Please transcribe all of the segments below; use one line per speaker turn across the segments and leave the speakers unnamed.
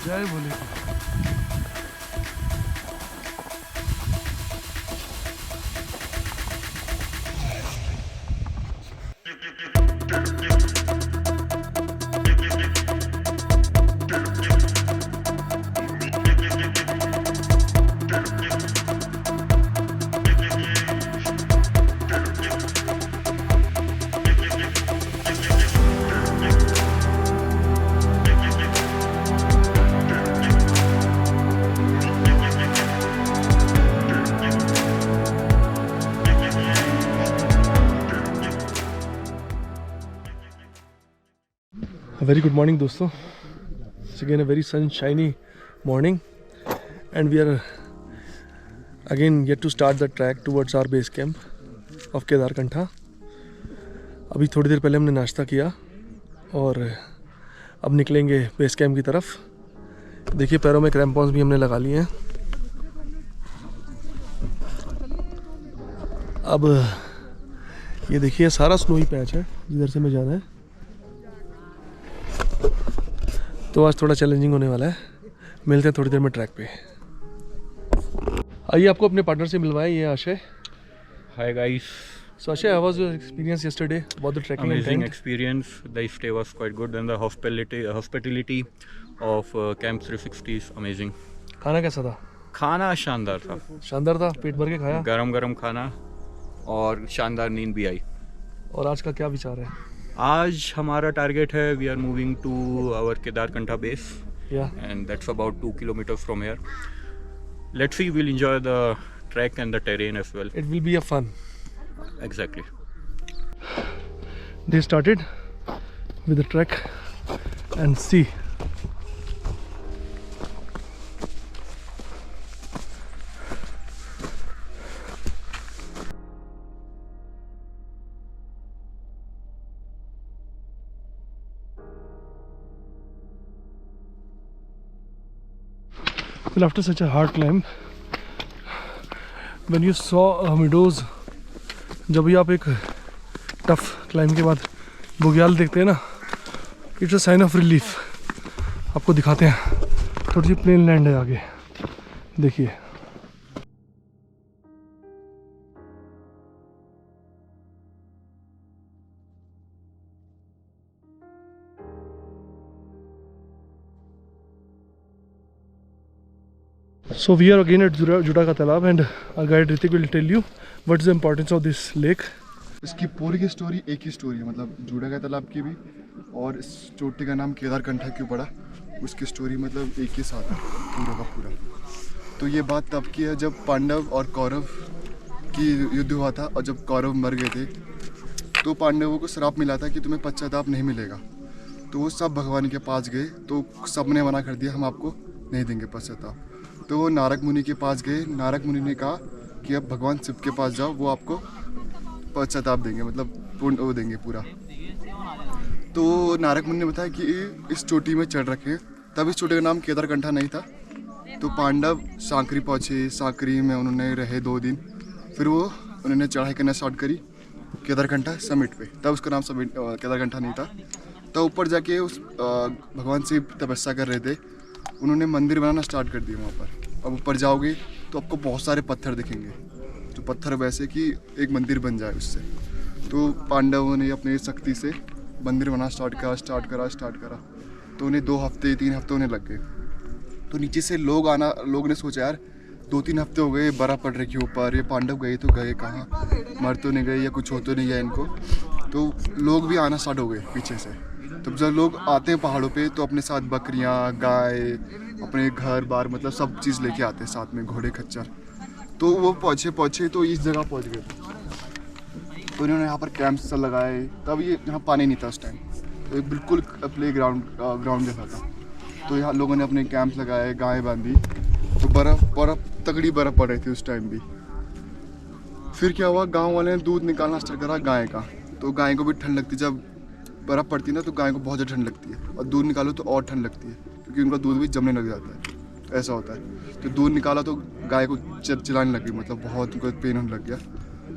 जय बोले। Very good morning दोस्तों. It's again a very sunshiny morning and we are again yet to start the trek towards our base camp of Kedarkantha. अभी थोड़ी देर पहले हमने नाश्ता किया और अब निकलेंगे बेस कैंप की तरफ. देखिए पैरों में क्रैम्पॉन्स भी हमने लगा लिए हैं. अब ये देखिए सारा स्नोई पैच है जिधर से हमें जाना है. तो आज थोड़ा चैलेंजिंग होने वाला है. मिलते हैं थोड़ी देर में ट्रैक पे. आइए आपको अपने पार्टनर से मिलवाएं. ये आशय.
Hi guys.
So Ashay, how was your experience yesterday about the trekking and
Amazing
tent?
experience. The stay was quite good and the hospitality of Camp 360 is amazing.
खाना कैसा था?
खाना शानदार था.
शानदार था. पेट भर के खाया.
गरम गरम खाना और शानदार नींद भी आई.
और आज का क्या विचार है?
आज हमारा टारगेट है we are moving to our Kedarkantha base and that's about 2 kilometers from here. Let's see, we'll enjoy the trek and the terrain as well.
It will be a fun.
Exactly.
They started with the trek and see. Well, after such a hard climb, when you saw meadows, जब भी आप एक tough climb के बाद बुग्याल देखते हैं ना, it's a sign of relief. आपको दिखाते हैं. थोड़ी सी प्लेन लैंड है आगे. देखिए So we are again at Juda ka Talab and our guide Ritik will tell you what is the importance of this lake.
इसकी पूरी की स्टोरी एक ही स्टोरी है. मतलब जूड़ा का तालाब की भी और इस चोटी का नाम केदारकंठा क्यों पड़ा उसकी स्टोरी मतलब एक ही साथ है पूरा का पूरा. तो ये बात तब की है जब पांडव और कौरव की युद्ध हुआ था और जब कौरव मर गए थे तो पांडवों को श्राप मिला था कि तुम्हें पश्चाताप नहीं मिलेगा. तो वो सब भगवान के पास गए तो सब ने मना कर दिया हम आपको नहीं देंगे पश्चाताप. तो वो नारद मुनि के पास गए. नारद मुनि ने कहा कि अब भगवान शिव के पास जाओ वो आपको पश्चाताप देंगे मतलब पूर्ण वो देंगे पूरा. तो नारद मुनि ने बताया कि इस चोटी में चढ़ रखे. तब इस चोटी का नाम केदारकंठा नहीं था. तो पांडव सांकरी पहुँचे. सांकरी में उन्होंने रहे 2 दिन. फिर वो उन्होंने चढ़ाई करना स्टार्ट करी केदारकंठा समिट पे. तब उसका नाम समिट केदारकंठा नहीं था. तब ऊपर जाके उस भगवान से तपस्या कर रहे थे. उन्होंने मंदिर बनाना स्टार्ट कर दिया वहाँ पर. अब ऊपर जाओगे तो आपको बहुत सारे पत्थर दिखेंगे जो पत्थर वैसे कि एक मंदिर बन जाए उससे. तो पांडवों ने अपनी शक्ति से मंदिर बनाना स्टार्ट करा. तो उन्हें 2 हफ्ते 3 हफ्ते उन्हें लग गए. तो नीचे से लोग ने सोचा यार 2-3 हफ्ते हो गए बर्फ़ पड़ रही है ऊपर. ये पांडव गए तो गए कहाँ, मर तो नहीं गए या कुछ हो तो नहीं गया इनको. तो लोग भी आना स्टार्ट हो गए पीछे से. तब जब लोग आते हैं पहाड़ों पे तो अपने साथ बकरियां, गाय, अपने घर बार मतलब सब चीज़ लेके आते हैं साथ में, घोड़े खच्चर. तो वो पहुँचे तो इस जगह पहुँच गए. तो इन्होंने यहाँ पर कैंप्स लगाए. तब ये यहाँ पानी नहीं था उस टाइम. तो एक बिल्कुल प्ले ग्राउंड जैसा था. तो यहाँ लोगों ने अपने कैंप्स लगाए, गाय बांधी. तो बर्फ़ तगड़ी बर्फ़ पड़ रही थी उस टाइम भी. फिर क्या हुआ, गाँव वाले ने दूध निकालना स्टार्ट करा गाय का. तो गाय को भी ठंड लगती. जब बर्फ़ पड़ती है ना तो गाय को बहुत ज़्यादा ठंड लगती है. और दूध निकालो तो और ठंड लगती है क्योंकि उनका दूध भी जमने लग जाता है. ऐसा होता है. तो दूध निकाला तो गाय को चिल्लाने लग गई. मतलब बहुत उनको पेन होने लग गया.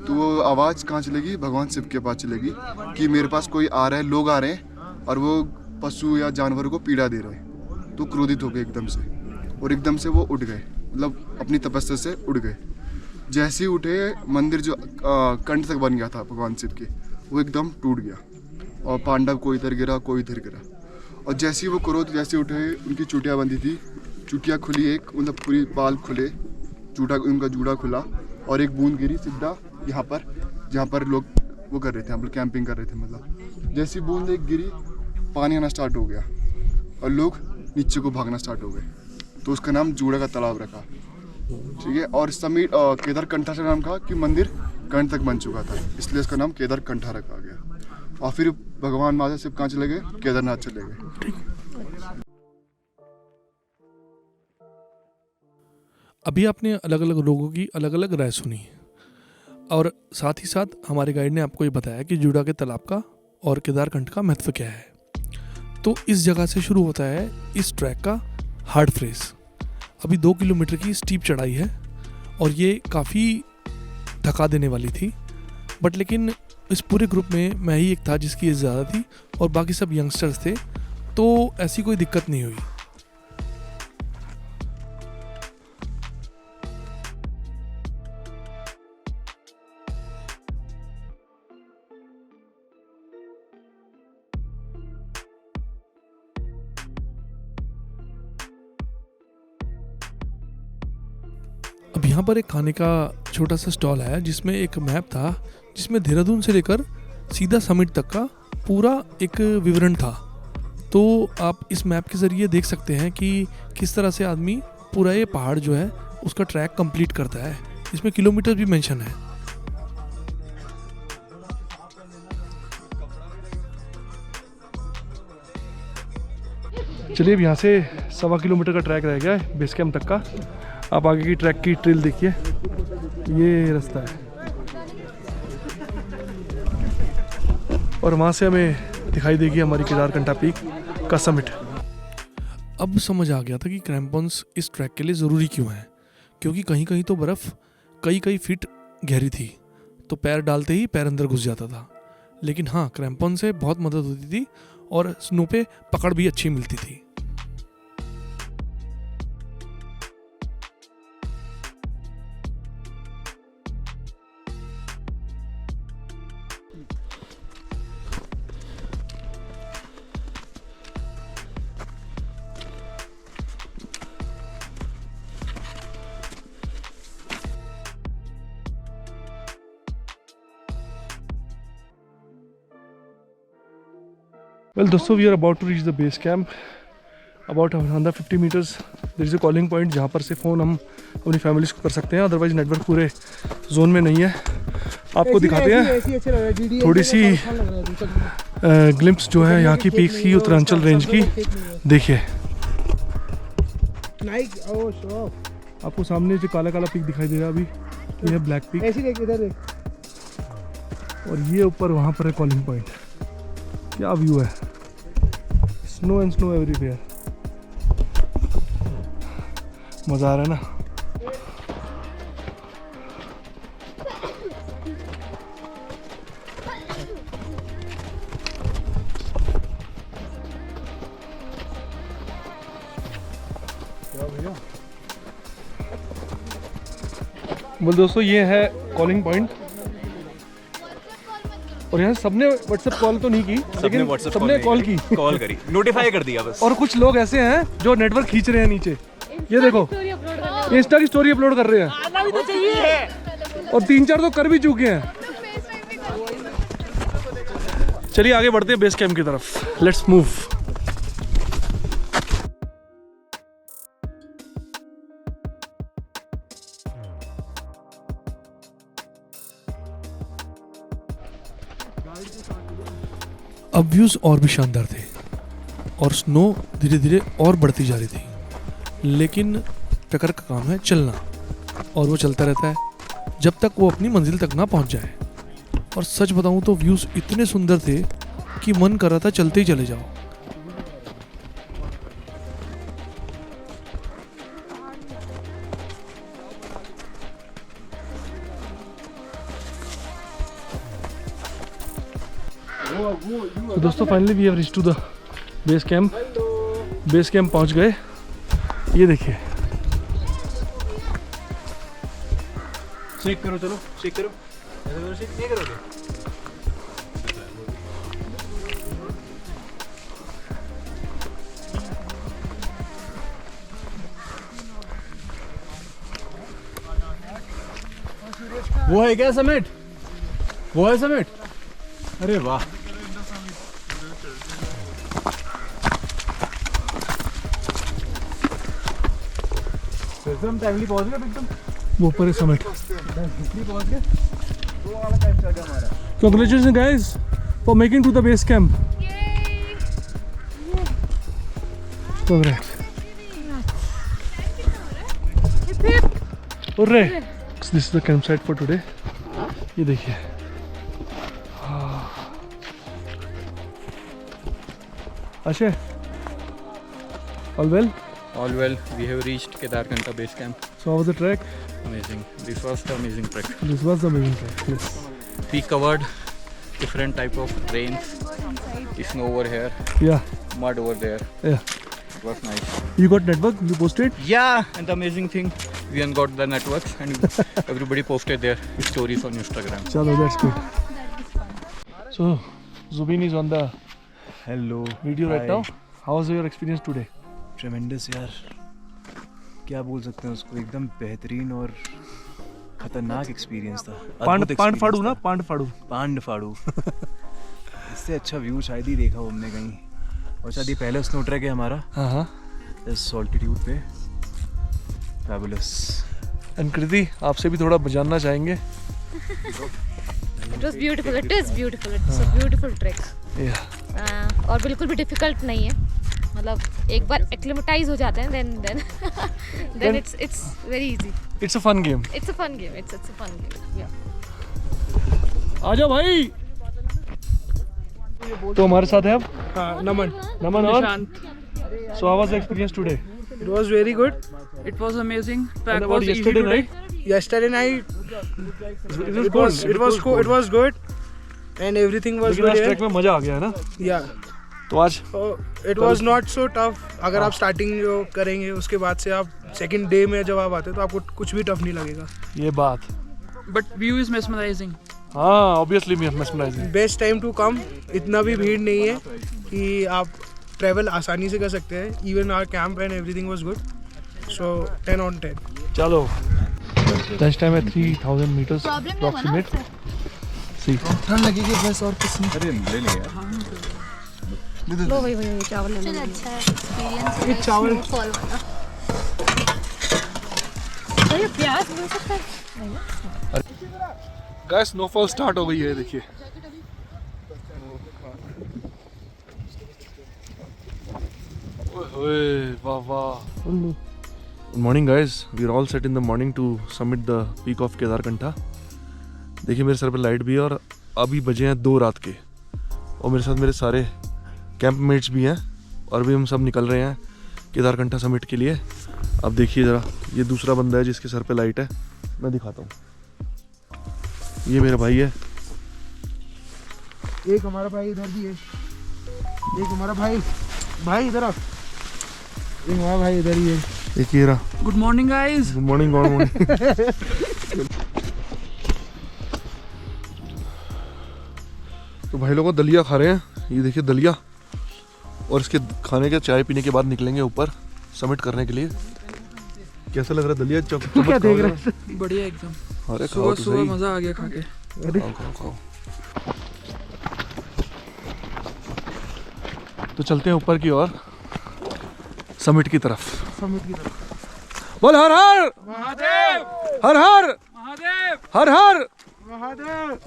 तो वो आवाज़ कहाँ चलेगी, भगवान शिव के पास चलेगी कि मेरे पास कोई आ रहा है, लोग आ रहे हैं और वो पशु या जानवरों को पीड़ा दे रहे हैं। तो क्रोधित हो गए एकदम से, और एकदम से वो उठ गए, मतलब अपनी तपस्या से उठ गए। जैसे ही उठे, मंदिर जो कंठ तक बन गया था भगवान शिव के, वो एकदम टूट गया और पांडव कोई इधर गिरा, कोई इधर गिरा। और जैसे ही वो क्रोध जैसे उठे, उनकी चुटिया बंधी थी, चुटिया खुली एक, मतलब पूरी बाल खुले, उनका जूड़ा खुला और एक बूंद गिरी सीधा यहाँ पर, जहाँ पर लोग वो कर रहे थे, हम लोग कैंपिंग कर रहे थे। मतलब जैसी बूंद एक गिरी, पानी आना स्टार्ट हो गया और लोग नीचे को भागना स्टार्ट हो गए। तो उसका नाम जूड़ा का तालाब रखा, ठीक है। और समीर केदार कंठा से नाम कहा कि मंदिर कंठ तक बन चुका था, इसलिए इसका नाम केदार कंठा रखा गया। और फिर भगवान महादेव शिव कहाँ चले गए, केदारनाथ चले गए।
अभी आपने अलग अलग लोगों की अलग अलग राय सुनी और साथ ही साथ हमारे गाइड ने आपको ये बताया कि जूड़ा के तालाब का और केदारकंठ का महत्व क्या है। तो इस जगह से शुरू होता है इस ट्रैक का हार्ड फ्रेज। अभी 2 किलोमीटर की स्टीप चढ़ाई है और ये काफ़ी थका देने वाली थी, बट लेकिन इस पूरे ग्रुप में मैं ही एक था जिसकी एज ज़्यादा थी और बाकी सब यंगस्टर्स थे, तो ऐसी कोई दिक्कत नहीं हुई। अब यहाँ पर एक खाने का छोटा सा स्टॉल है जिसमें एक मैप था, जिसमें देहरादून से लेकर सीधा समिट तक का पूरा एक विवरण था। तो आप इस मैप के ज़रिए देख सकते हैं कि किस तरह से आदमी पूरा ये पहाड़ जो है उसका ट्रैक कंप्लीट करता है। इसमें किलोमीटर भी मेंशन है। चलिए अब यहाँ से 1.25 किलोमीटर का ट्रैक रह गया है बेस कैंप तक का। आप आगे की ट्रैक की ट्रेल देखिए, ये रास्ता है और वहाँ से हमें दिखाई देगी हमारी केदारकंठा पीक का समिट। अब समझ आ गया था कि क्रैम्पॉन्स इस ट्रैक के लिए ज़रूरी क्यों है, क्योंकि कहीं कहीं तो बर्फ़ कई फीट गहरी थी, तो पैर डालते ही पैर अंदर घुस जाता था। लेकिन हाँ, क्रैम्पॉन से बहुत मदद होती थी और स्नो पे पकड़ भी अच्छी मिलती थी। Well, दोस्तों, we are about to reach the base camp. About 150 meters there is a calling point जहाँ पर से फ़ोन हम अपनी फैमिलीज को कर सकते हैं, अदरवाइज नेटवर्क पूरे जोन में नहीं है। आपको दिखाते हैं थोड़ी सी ग्लिम्प्स जो है यहाँ की पीक्स की, उत्तरांचल रेंज की। देखिए आपको सामने जो काला काला पीक दिखाई दे रहा है अभी, ये है ब्लैक पीक, और ये ऊपर वहाँ पर है कॉलिंग पॉइंट। क्या व्यू है, स्नो एंड स्नो एवरीवेयर। मज़ा आ रहा है ना। बोल दोस्तों, ये है कॉलिंग पॉइंट और यहाँ सबने व्हाट्सएप कॉल तो नहीं की, लेकिन सबने कॉल करी,
नोटिफाई कर दिया बस।
और कुछ लोग ऐसे हैं जो नेटवर्क खींच रहे हैं नीचे। ये देखो, इंस्टा की स्टोरी अपलोड कर रहे हैं और 3-4 तो कर भी चुके हैं। चलिए आगे बढ़ते हैं बेस कैंप की तरफ। Let's move. अब व्यूज़ और भी शानदार थे और स्नो धीरे धीरे और बढ़ती जा रही थी, लेकिन ट्रैकर का काम है चलना, और वो चलता रहता है जब तक वो अपनी मंजिल तक ना पहुंच जाए। और सच बताऊं तो व्यूज़ इतने सुंदर थे कि मन कर रहा था चलते ही चले जाओ। तो दोस्तों finally we have reached to the base camp. Base camp पहुंच गए. ये देखिए.
शेक करो, चलो शेक करो. ऐसे करो, शेक नहीं करोगे? वो है क्या समिट? वो है समिट? अरे वाह. एकदम टाइमली पहुंच गए एकदम.
वो ऊपर है समिट.
पहुंच गए. वो वाला टाइम चल गया हमारा.
Congratulations guys for making to the base camp. Congrats. Hooray! So this is the campsite for today. ये देखिए. Ashay, all well?
All well, we have reached Kedarkantha base camp.
So how was the trek?
Amazing. This was the amazing trek.
This was the amazing trek. Yes.
We covered different type of terrains. Snow over here,
Yeah.
mud over there.
Yeah.
It was nice.
You got network? You posted?
Yeah, and the amazing thing, we got the networks and everybody posted their stories on Instagram.
Chalo, that's good. So Zubin is on the
hello.
video right now. How was your experience today?
ट्रेमेंडस यार. क्या बोल सकते हैं उसको. एकदम बेहतरीन और खतरनाक एक्सपीरियंस था.
पांड फाड़ू ना. पांड फाड़ू.
पांड फाड़ू. इससे अच्छा व्यू शायद ही देखा हो हमने कहीं. और शायद ये पहला स्नो ट्रैक है हमारा
हाँ.
इस ऑल्टीट्यूड पे. फैबुलस.
एंड कृति आपसे भी थोड़ा जानना चाहेंगे.
It was beautiful. It is beautiful. It's a beautiful trek.
Yeah.
और बिल्कुल भी डिफिकल्ट नहीं है. मतलब एक बार एक्लिमेटाइज हो जाते हैं then it's very easy.
It's a fun game.
It's a fun game. It's a fun game. Yeah.
आ जाओ भाई. तो हमारे साथ है अब नमन और So how was the experience today?
It was very good.
It was amazing.
And
Track
about
was easy
yesterday
today.
night?
Yesterday night it was good, and everything was
लेकिन
good
आज ट्रैक
here.
में मजा आ गया है ना.
Yeah.
तो आज
It was not so tough. अगर आप स्टार्टिंग जो करेंगे उसके बाद से आप सेकंड डे में जब आप आते हो तो आपको कुछ भी टफ नहीं लगेगा.
ये बात.
But view is mesmerizing.
हाँ obviously mesmerizing.
Best time to come. इतना भी भीड़ नहीं है कि आप ट्रैवल आसानी से कर सकते हैं. Even our camp and everything was good. So 10 on 10.
चलो. Lunch time at 3000 meters approximate. See.
ठंड लगेगी बस और कुछ नहीं. अरे ले ले यार.
लो भाई चावल ले लो.
अच्छा एक्सपीरियंस
ये चावल
फॉल वाला.
अरे प्याज मिल सकता है.
गाइस स्नोफॉल स्टार्ट हो गई है देखिए. ओए वाह वाह. Good morning guys. We are all set in the morning to summit the peak of Kedarkantha. देखिए मेरे सर पे लाइट भी है और अभी बजे हैं 2 रात के. और मेरे साथ मेरे सारे कैंप मेट्स भी हैं और भी हम सब निकल रहे हैं केदारकंठा समिट के लिए. अब देखिए ज़रा ये दूसरा बंदा है जिसके सर पे लाइट है. मैं दिखाता हूँ. ये मेरा भाई है.
एक हमारा भाई इधर भी है. एक हमारा भाई इधर आ. एक हमारा भाई इधर ही है.
एक ये रहा.
Good morning, guys.
Good morning. Good morning. तो भाई लोगों दलिया खा रहे हैं. ये देखिए दलिया. और इसके खाने के चाय पीने के बाद निकलेंगे ऊपर समिट करने के लिए. कैसा लग रहा है दलिया? क्या देख रहे हैं?
बढ़िया एकदम.
अरे खाओ तो
सुबह
सही.
मजा आ गया खा के.
खाओ खाओ खाओ. तो चलते हैं ऊपर की ओर समिट की तरफ. बोल हर हर
महादेव.
हर हर
महादेव.
हर हर.
महादेव.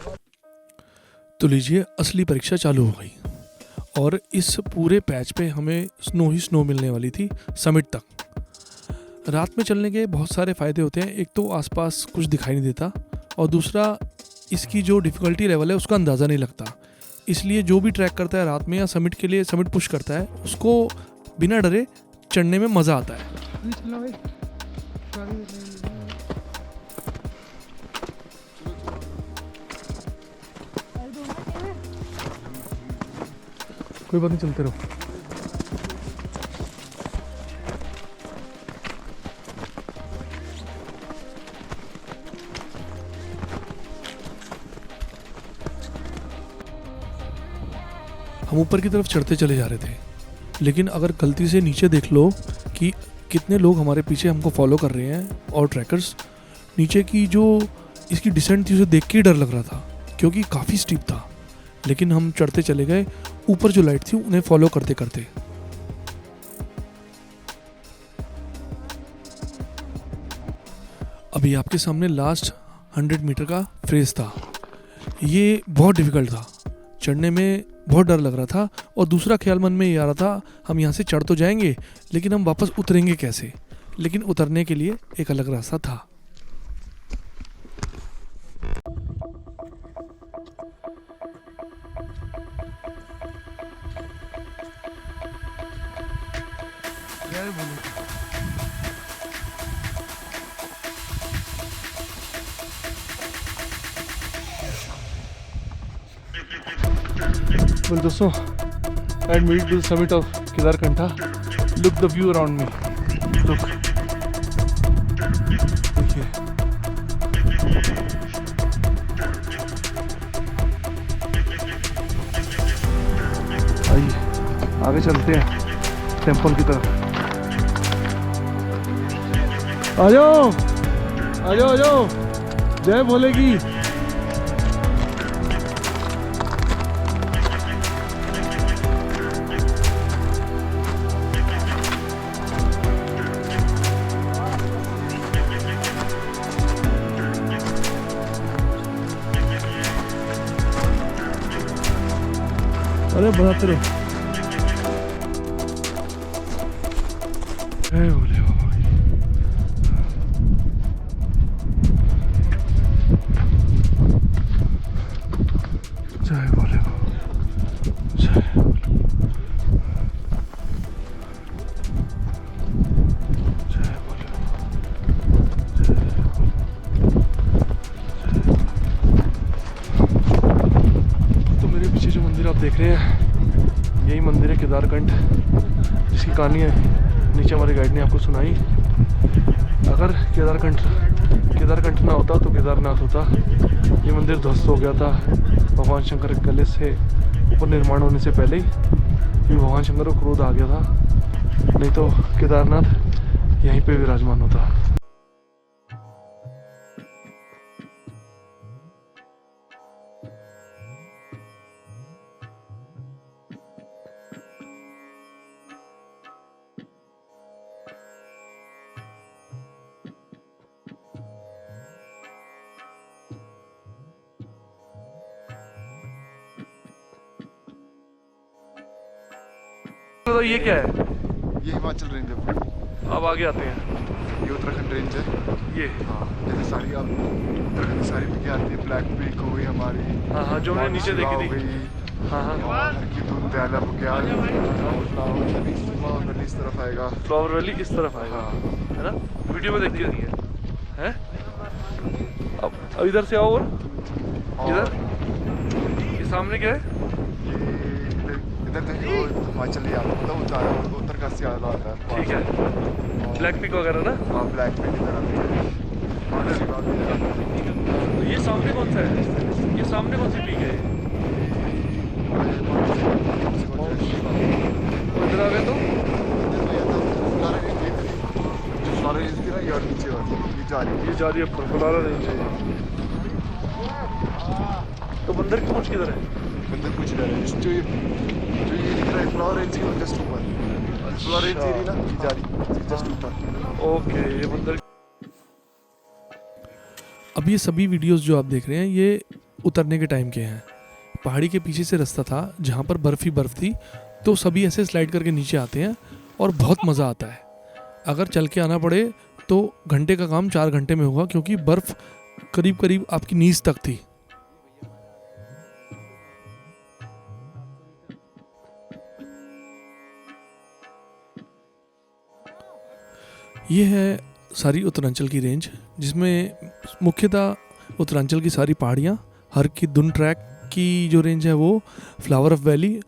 तो लीजिए असली परीक्षा चालू हो गई और इस पूरे पैच पे हमें स्नो ही स्नो मिलने वाली थी समिट तक. रात में चलने के बहुत सारे फ़ायदे होते हैं. एक तो आसपास कुछ दिखाई नहीं देता और दूसरा इसकी जो डिफ़िकल्टी लेवल है उसका अंदाज़ा नहीं लगता. इसलिए जो भी ट्रैक करता है रात में या समिट के लिए समिट पुश करता है उसको बिना डरे चढ़ने में मज़ा आता है. कोई बात नहीं, चलते रहो। हम ऊपर की तरफ चढ़ते चले जा रहे थे, लेकिन अगर गलती से नीचे देख लो कि कितने लोग हमारे पीछे हमको फॉलो कर रहे हैं और ट्रैकर्स, नीचे की जो इसकी डिसेंट थी उसे देख के ही डर लग रहा था क्योंकि काफ़ी स्टीप था। लेकिन हम चढ़ते चले गए ऊपर जो लाइट थी उन्हें फॉलो करते करते। अभी आपके सामने लास्ट 100 मीटर का फ्रेज था। ये बहुत डिफ़िकल्ट था, चढ़ने में बहुत डर लग रहा था और दूसरा ख्याल मन में ये आ रहा था हम यहाँ से चढ़ तो जाएंगे लेकिन हम वापस उतरेंगे कैसे। लेकिन उतरने के लिए एक अलग रास्ता था। Well, दोस्तों, I had made it to the summit of Kedarkantha. Look the view around me. Look. देखिए। आइए, आगे चलते हैं टेम्पल की तरफ। आ जाओ, आ जाओ, आ जाओ। जय भोले की। अरे बनाते रहो। जय भोले बाबा की। जय भोले बाबा। जय भोले। जय भोले बाबा। जय भोले। तो मेरे पीछे जो मंदिर आप देख रहे हैं यही मंदिर है केदारकंठ, जिसकी कहानी है नीचे हमारे गाइड ने आपको सुनाई। अगर केदारकंठ ना होता तो केदारनाथ होता। ये मंदिर ध्वस्त हो गया था भगवान शंकर के गले से ऊपर निर्माण होने से पहले ही, क्योंकि भगवान शंकर को क्रोध आ गया था, नहीं तो केदारनाथ यहीं पे विराजमान होता। तो ये क्या है?
ये हिमाचल रेंज है।
अब आगे आते हैं।
ये उत्तराखंड रेंज है।
ये
हाँ, जैसे सारी आप उत्तराखंड सारी पिकें आती है। ब्लैक पीक हो गई हमारी।
हाँ हाँ, जो हमने नीचे देखी थी। हाँ हाँ,
हर की धुन दयाला बुग्याल, फ्लावर वैली इस तरफ आएगा।
फ्लावर वैली इस तरफ आएगा,
हाँ,
है ना? वीडियो में देख के दिए हैं। अब इधर से आओ और इधर ये सामने क्या है?
इधर देखिए हिमाचल ही आता है, उत्तरकाशी आता है।
ठीक है, ब्लैक पिक वगैरह ना?
हाँ, ब्लैक पिक इधर आती है।
तो ये सामने कौन सा है? ये सामने कौन सी पीक है? इधर आ गए तो ये जा रही है ऊपर, फुलारा रेंज है। तो बंदर की पूंछ किधर है?
बंदर कुछ इधर है, जो ये दिख रहा है फ्लावर रेंज की जस्ट ऊपर। फ्लावर रेंज एरिया ना, ये जा रही जस्ट ऊपर।
ओके, ये बंदर। अब ये सभी वीडियोस जो आप देख रहे हैं ये उतरने के टाइम के हैं। पहाड़ी के पीछे से रास्ता था जहाँ पर बर्फ़ ही बर्फ़ थी, तो सभी ऐसे स्लाइड करके नीचे आते हैं और बहुत मज़ा आता है। अगर चल के आना पड़े तो घंटे का काम 4 घंटे में होगा, क्योंकि बर्फ़ करीब करीब आपकी नीज़ तक थी। ये है सारी उत्तरांचल की रेंज, जिसमें मुख्यतः उत्तरांचल की सारी पहाड़ियाँ, हर की धुन ट्रैक की जो रेंज है वो फ्लावर ऑफ वैली,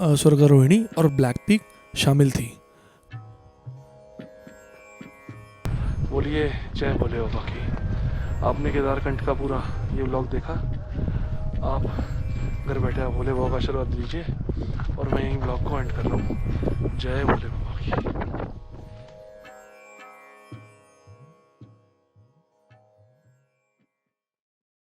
स्वर्गारोहिणी और ब्लैक पीक शामिल थी। बोलिए जय भोले बाबा की। आपने केदारकंठ का पूरा ये व्लॉग देखा। आप घर बैठे आप भोले बाबा का आशीर्वाद लीजिए और मैं यही व्लॉग को एंड कर रहा हूँ। जय भोले बाबा।